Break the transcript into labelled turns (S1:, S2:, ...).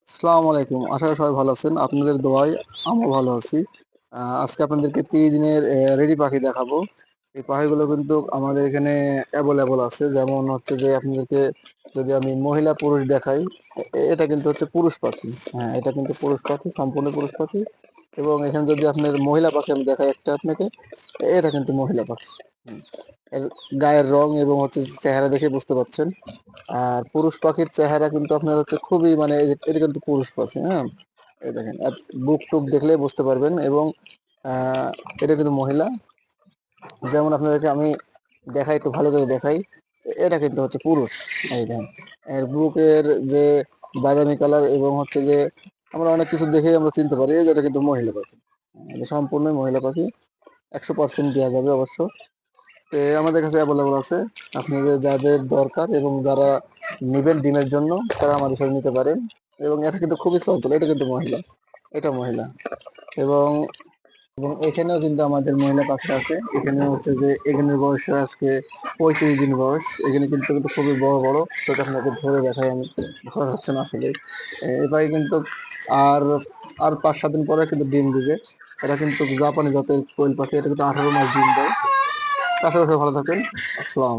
S1: আসসালামু আলাইকুম। আশা করি সবাই ভালো আছেন। আপনাদের দোয়ায় আমিও ভালো আছি। আজকে আপনাদেরকে ৩ দিনের রেডি পাখি দেখাবো। এই পাখিগুলো কিন্তু আমাদের এখানে এভেইলেবল আছে। যেমন হচ্ছে যে আপনাদেরকে যদি আমি মহিলা পুরুষ দেখাই, এটা কিন্তু হচ্ছে পুরুষ পাখি। হ্যাঁ, এটা কিন্তু পুরুষ পাখি, সম্পূর্ণ পুরুষ পাখি। এবং এখানে যদি আপনার মহিলা পাখি আমি দেখাই একটা আপনাকে, এটা কিন্তু মহিলা পাখি। হুম। এর গায়ের রং এবং হচ্ছে চেহারা দেখে বুঝতে পারছেন। আর পুরুষ পাখির চেহারা কিন্তু আপনার হচ্ছে খুবই মানে এটা কিন্তু পুরুষ পাখি। হ্যাঁ, এই দেখেন বুক টুক দেখলে বুঝতে পারবেন। এবং এটা কিন্তু মহিলা। যেমন আপনাদেরকে আমি দেখাই, একটু ভালো করে দেখাই। এটা কিন্তু হচ্ছে পুরুষ। এই দেখেন, এর বুকের যে বাদামি কালার এবং হচ্ছে যে আমরা অনেক কিছু দেখেই আমরা চিনতে পারি যে এটা কিন্তু মহিলা পাখি। এটা সম্পূর্ণ মহিলা পাখি। 100% দেওয়া যাবে অবশ্য। আমাদের কাছে অ্যাভেলেবল আছে। আপনাদের যাদের দরকার এবং যারা নিবেন ডিমের জন্য, তারা আমাদের সাথে নিতে পারেন। এবং এটা কিন্তু খুবই চঞ্চল। এটা কিন্তু মহিলা, এটা মহিলা। এবং এবং এখানেও কিন্তু আমাদের মহিলা পাখি আছে। এখানে হচ্ছে যে এখানের বয়স আজকে 35 দিন বয়স। এখানে কিন্তু কিন্তু খুবই বড় বড়। তো আপনাকে ধরে দেখাই আমি, ধরা যাচ্ছে না আসলে। এবারে কিন্তু আর আর 5-7 দিন পরে কিন্তু ডিম দিবে। এটা কিন্তু জাপানি জাতের কোয়েল পাখি। এটা কিন্তু 18 মাস ডিম দেয়। আশা করি সবাই ভালো থাকেন। আসসালাম।